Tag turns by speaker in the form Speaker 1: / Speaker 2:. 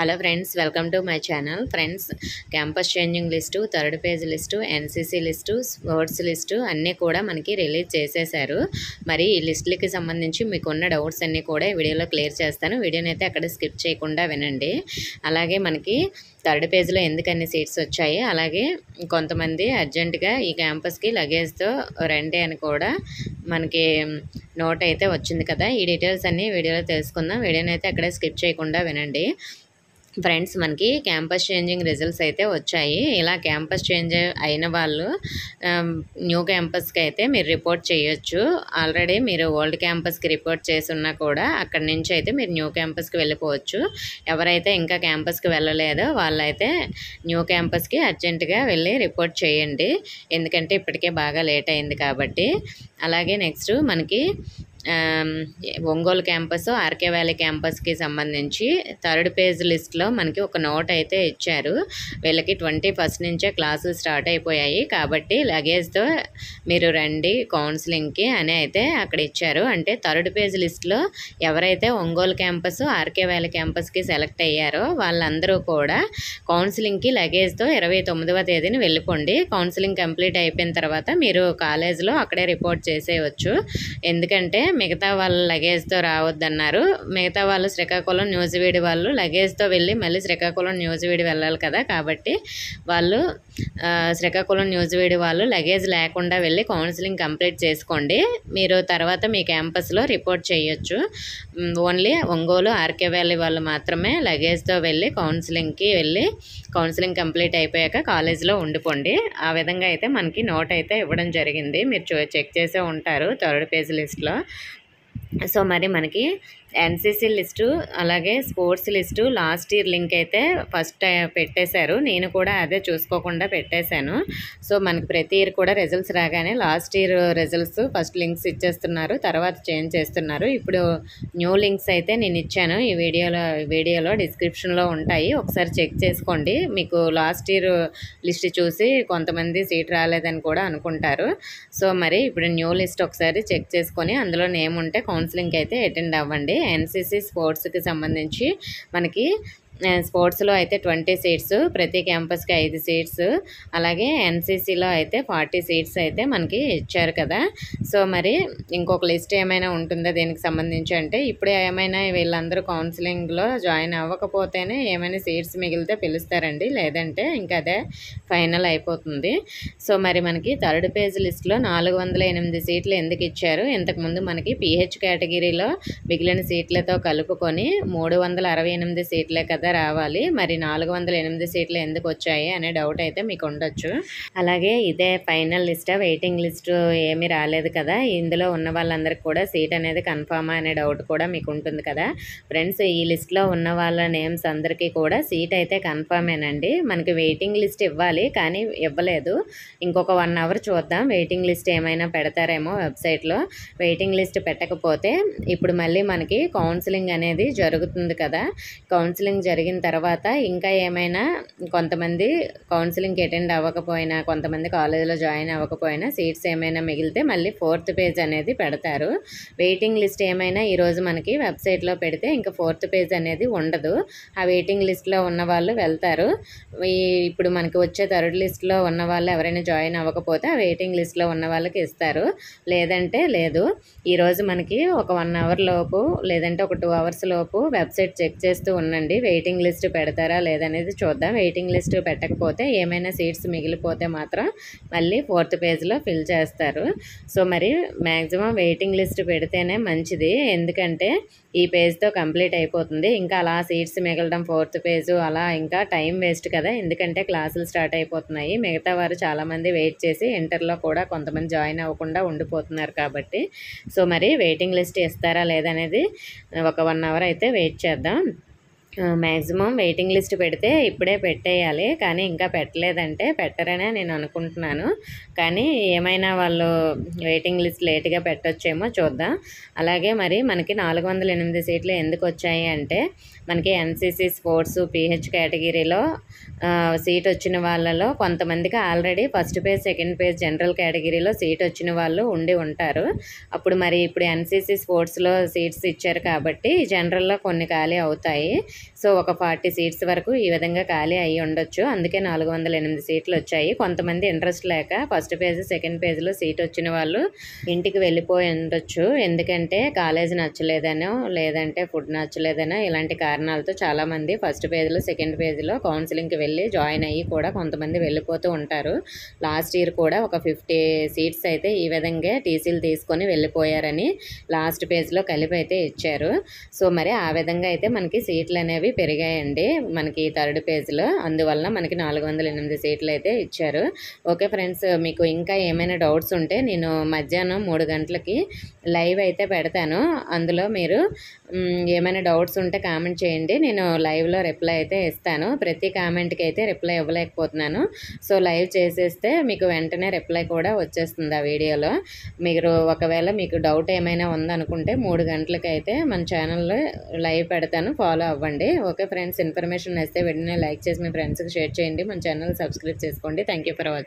Speaker 1: Hello friends, welcome to my channel. Friends, campus changing list, third page list, NCC list, sports list అన్నీ కూడా మనకి release చేసేశారు. మరి ఈ లిస్టులకి సంబంధించి మీకున్న డౌట్స్ అన్నీ కూడా ఈ వీడియోలో క్లియర్ చేస్తాను. వీడియోని అయితే అక్కడ స్కిప్ చేయకుండా వినండి. అలాగే మనకి థర్డ్ పేజ్లో ఎందుకు అన్ని సీట్స్ వచ్చాయి, అలాగే కొంతమంది అర్జెంటుగా ఈ క్యాంపస్కి లగేజ్తో రండి అని కూడా మనకి నోట్ అయితే వచ్చింది కదా. ఈ డీటెయిల్స్ అన్నీ వీడియోలో తెలుసుకుందాం. వీడియోని అయితే అక్కడే స్కిప్ చేయకుండా వినండి. ఫ్రెండ్స్, మనకి క్యాంపస్ చేంజింగ్ రిజల్ట్స్ అయితే వచ్చాయి. ఇలా క్యాంపస్ చేంజ్ అయిన వాళ్ళు న్యూ క్యాంపస్కి అయితే మీరు రిపోర్ట్ చేయొచ్చు. ఆల్రెడీ మీరు ఓల్డ్ క్యాంపస్కి రిపోర్ట్ చేసి ఉన్నా కూడా అక్కడి నుంచి అయితే మీరు న్యూ క్యాంపస్కి వెళ్ళిపోవచ్చు. ఎవరైతే ఇంకా క్యాంపస్కి వెళ్ళలేదో వాళ్ళైతే న్యూ క్యాంపస్కి అర్జెంటుగా వెళ్ళి రిపోర్ట్ చేయండి, ఎందుకంటే ఇప్పటికే బాగా లేట్ అయింది కాబట్టి. అలాగే నెక్స్ట్ మనకి ఒంగోలు క్యాంపస్, ఆర్కే వ్యాలీ క్యాంపస్కి సంబంధించి థర్డ్ పేజ్ లిస్ట్లో మనకి ఒక నోట్ అయితే ఇచ్చారు. వీళ్ళకి 21 నుంచే క్లాసులు స్టార్ట్ అయిపోయాయి కాబట్టి లగేజ్తో మీరు రండి కౌన్సిలింగ్కి అని అయితే అక్కడ ఇచ్చారు. అంటే థర్డ్ పేజ్ లిస్ట్లో ఎవరైతే ఒంగోలు క్యాంపస్, ఆర్కే వ్యాలీ క్యాంపస్కి సెలెక్ట్ అయ్యారో వాళ్ళందరూ కూడా కౌన్సిలింగ్కి లగేజ్తో 29వ తేదీని వెళ్ళిపోండి. కౌన్సిలింగ్ కంప్లీట్ అయిపోయిన తర్వాత మీరు కాలేజ్లో అక్కడే రిపోర్ట్ చేసేయచ్చు. ఎందుకంటే మిగతా వాళ్ళు లగేజ్తో రావద్దన్నారు. మిగతా వాళ్ళు శ్రీకాకుళం, న్యూజివీడి వాళ్ళు లగేజ్తో వెళ్ళి మళ్ళీ శ్రీకాకుళం, న్యూజివీడి వెళ్ళాలి కదా. కాబట్టి వాళ్ళు శ్రీకాకుళం, న్యూజివీడి వాళ్ళు లగేజ్ లేకుండా వెళ్ళి కౌన్సిలింగ్ కంప్లీట్ చేసుకోండి. మీరు తర్వాత మీ క్యాంపస్లో రిపోర్ట్ చేయొచ్చు. ఓన్లీ ఒంగోలు, ఆర్కే వ్యాలీ వాళ్ళు మాత్రమే లగేజ్తో వెళ్ళి కౌన్సిలింగ్ కంప్లీట్ అయిపోయాక కాలేజ్లో ఉండిపోండి. ఆ విధంగా అయితే మనకి నోట్ అయితే ఇవ్వడం జరిగింది. మీరు చెక్ చేసే ఉంటారు థర్డ్ పేజ్ లిస్ట్లో. సో మరి మనకి ఎన్సీసీ లిస్టు అలాగే sports list last year link అయితే ఫస్ట్ పెట్టేశారు. నేను కూడా అదే చూసుకోకుండా పెట్టేశాను. సో మనకి ప్రతి ఇయర్ కూడా రిజల్ట్స్ రాగానే last year results first links ఇచ్చేస్తున్నారు, తర్వాత చేంజ్ చేస్తున్నారు. ఇప్పుడు న్యూ లింక్స్ అయితే నేను ఇచ్చాను. ఈ వీడియోలో డిస్క్రిప్షన్లో ఉంటాయి, ఒకసారి చెక్ చేసుకోండి. మీకు లాస్ట్ ఇయర్ లిస్ట్ చూసి కొంతమంది సీట్ రాలేదని కూడా అనుకుంటారు. సో మరి ఇప్పుడు న్యూ లిస్ట్ ఒకసారి చెక్ చేసుకొని అందులో నేమ్ ఉంటే కౌన్సిలింగ్కి అయితే అటెండ్ అవ్వండి. ఎన్సీసీ స్పోర్ట్స్కి సంబంధించి మనకి స్పోర్ట్స్లో అయితే 20 సీట్స్, ప్రతి క్యాంపస్కి 5 సీట్స్, అలాగే ఎన్సీసీలో అయితే 40 సీట్స్ అయితే మనకి ఇచ్చారు కదా. సో మరి ఇంకొక లిస్ట్ ఏమైనా ఉంటుందా దీనికి సంబంధించి అంటే, ఇప్పుడు ఏమైనా వీళ్ళందరూ కౌన్సిలింగ్లో జాయిన్ అవ్వకపోతేనే ఏమైనా సీట్స్ మిగిలితే పిలుస్తారండి, లేదంటే ఇంకా అదే ఫైనల్ అయిపోతుంది. సో మరి మనకి థర్డ్ పేజ్ లిస్ట్లో 408 సీట్లు ఎందుకు ఇచ్చారు? ఇంతకుముందు మనకి PH కేటగిరీలో మిగిలిన సీట్లతో కలుపుకొని 368 సీట్లే కదా రావాలి. మరి 408 సీట్లు ఎందుకు వచ్చాయి అనే డౌట్ అయితే మీకు ఉండొచ్చు. అలాగే ఇదే ఫైనల్ లిస్టా, వెయిటింగ్ లిస్టు ఏమీ రాలేదు కదా, ఇందులో ఉన్న వాళ్ళందరికీ కూడా సీట్ అనేది కన్ఫామా అనే డౌట్ కూడా మీకు ఉంటుంది కదా. ఫ్రెండ్స్, ఈ లిస్ట్లో ఉన్న వాళ్ళ నేమ్స్ అందరికీ కూడా సీట్ అయితే కన్ఫామేనండి. మనకి వెయిటింగ్ లిస్ట్ ఇవ్వాలి కానీ ఇవ్వలేదు. ఇంకొక 1 అవర్ చూద్దాం, వెయిటింగ్ లిస్ట్ ఏమైనా పెడతారేమో వెబ్సైట్లో. వెయిటింగ్ లిస్ట్ పెట్టకపోతే ఇప్పుడు మళ్ళీ మనకి కౌన్సిలింగ్ అనేది జరుగుతుంది కదా. కౌన్సిలింగ్ జరిగిన తర్వాత ఇంకా ఏమైనా కొంతమంది కౌన్సిలింగ్కి అటెండ్ అవ్వకపోయినా, కొంతమంది కాలేజీలో జాయిన్ అవ్వకపోయినా సీట్స్ ఏమైనా మిగిలితే మళ్ళీ 4th పేజ్ అనేది పెడతారు. వెయిటింగ్ లిస్ట్ ఏమైనా ఈరోజు మనకి వెబ్సైట్లో పెడితే ఇంకా 4th పేజ్ అనేది ఉండదు. ఆ వెయిటింగ్ లిస్ట్లో ఉన్న వాళ్ళు వెళ్తారు. ఇప్పుడు మనకి వచ్చే థర్డ్ లిస్ట్లో ఉన్న వాళ్ళు ఎవరైనా జాయిన్ అవ్వకపోతే ఆ వెయిటింగ్ లిస్ట్లో ఉన్న వాళ్ళకి ఇస్తారు, లేదంటే లేదు. ఈరోజు మనకి ఒక 1 అవర్ లోపు లేదంటే ఒక 2 అవర్స్ లోపు వెబ్సైట్ చెక్ చేస్తూ ఉండండి. వెయిటింగ్ లిస్ట్ పెడతారా లేదనేది చూద్దాం. వెయిటింగ్ లిస్ట్ పెట్టకపోతే ఏమైనా సీట్స్ మిగిలిపోతే మాత్రం మళ్ళీ 4th పేజ్లో ఫిల్ చేస్తారు. సో మరి మ్యాక్సిమం వెయిటింగ్ లిస్ట్ పెడితేనే మంచిది, ఎందుకంటే ఈ పేజ్తో కంప్లీట్ అయిపోతుంది. ఇంకా అలా సీట్స్ మిగలడం 4th పేజు అలా ఇంకా టైం వేస్ట్ కదా, ఎందుకంటే క్లాసులు స్టార్ట్ అయిపోతున్నాయి. మిగతా వారు చాలామంది వెయిట్ చేసి ఇంటర్లో కూడా కొంతమంది జాయిన్ అవ్వకుండా ఉండిపోతున్నారు కాబట్టి. సో మరి వెయిటింగ్ లిస్ట్ ఇస్తారా లేదనేది ఒక 1 అవర్ అయితే వెయిట్ చేద్దాం. మ్యాక్సిమం వెయిటింగ్ లిస్ట్ పెడితే ఇప్పుడే పెట్టేయాలి, కానీ ఇంకా పెట్టలేదంటే పెట్టరనే నేను అనుకుంటున్నాను. కానీ ఏమైనా వాళ్ళు వెయిటింగ్ లిస్ట్ లేట్గా పెట్టొచ్చేమో చూద్దాం. అలాగే మరి మనకి 408 సీట్లు ఎందుకు వచ్చాయి అంటే, మనకి ఎన్సీసీ స్పోర్ట్స్ పీహెచ్ కేటగిరీలో సీట్ వచ్చిన వాళ్ళలో కొంతమందికి already first page second page general కేటగిరీలో సీట్ వచ్చిన వాళ్ళు ఉండి ఉంటారు. అప్పుడు మరి ఇప్పుడు ఎన్సీసీ స్పోర్ట్స్లో సీట్స్ ఇచ్చారు కాబట్టి జనరల్లో కొన్ని ఖాళీ అవుతాయి. సో ఒక 40 సీట్స్ వరకు ఈ విధంగా ఖాళీ అయ్యి ఉండొచ్చు. అందుకే 408 సీట్లు వచ్చాయి. కొంతమంది ఇంట్రెస్ట్ లేక ఫస్ట్ పేజ్ సెకండ్ పేజ్లో సీట్ వచ్చిన వాళ్ళు ఇంటికి వెళ్ళిపోయి ఉండొచ్చు. ఎందుకంటే కాలేజ్ నచ్చలేదనో లేదంటే ఫుడ్ నచ్చలేదనో ఇలాంటి కారణాలతో చాలామంది ఫస్ట్ పేజ్లో సెకండ్ పేజ్లో కౌన్సిలింగ్కి వెళ్ళి జాయిన్ అయ్యి కూడా కొంతమంది వెళ్ళిపోతూ ఉంటారు. లాస్ట్ ఇయర్ కూడా ఒక 50 సీట్స్ అయితే ఈ విధంగా టీసీలు తీసుకొని వెళ్ళిపోయారని లాస్ట్ పేజ్లో కలిపి అయితే ఇచ్చారు. సో మరి ఆ విధంగా అయితే మనకి సీట్లు అనేవి పెరిగాయండి మనకి థర్డ్ పేజ్లో. అందువల్ల మనకి 408 సీట్లు అయితే ఇచ్చారు. ఓకే ఫ్రెండ్స్, మీకు ఇంకా ఏమైనా డౌట్స్ ఉంటే నేను మధ్యాహ్నం 3 గంటలకి లైవ్ అయితే పెడతాను. అందులో మీరు ఏమైనా డౌట్స్ ఉంటే కామెంట్ చేయండి. నేను లైవ్లో రిప్లై అయితే ఇస్తాను. ప్రతి కామెంట్కి అయితే రిప్లై ఇవ్వలేకపోతున్నాను. సో లైవ్ చేసేస్తే మీకు వెంటనే రిప్లై కూడా వచ్చేస్తుంది ఆ వీడియోలో. మీరు ఒకవేళ మీకు డౌట్ ఏమైనా ఉందనుకుంటే 3 గంటలకి అయితే మన ఛానల్లో లైవ్ పెడతాను, ఫాలో అవ్వండి. ఓకే ఫ్రెండ్స్, ఇన్ఫర్మేషన్ వస్తే వీడియోని లైక్ చేసి మీ ఫ్రెండ్స్కి షేర్ చేయండి. మన ఛానల్ సబ్స్క్రైబ్ చేసుకోండి. Thank you for watching.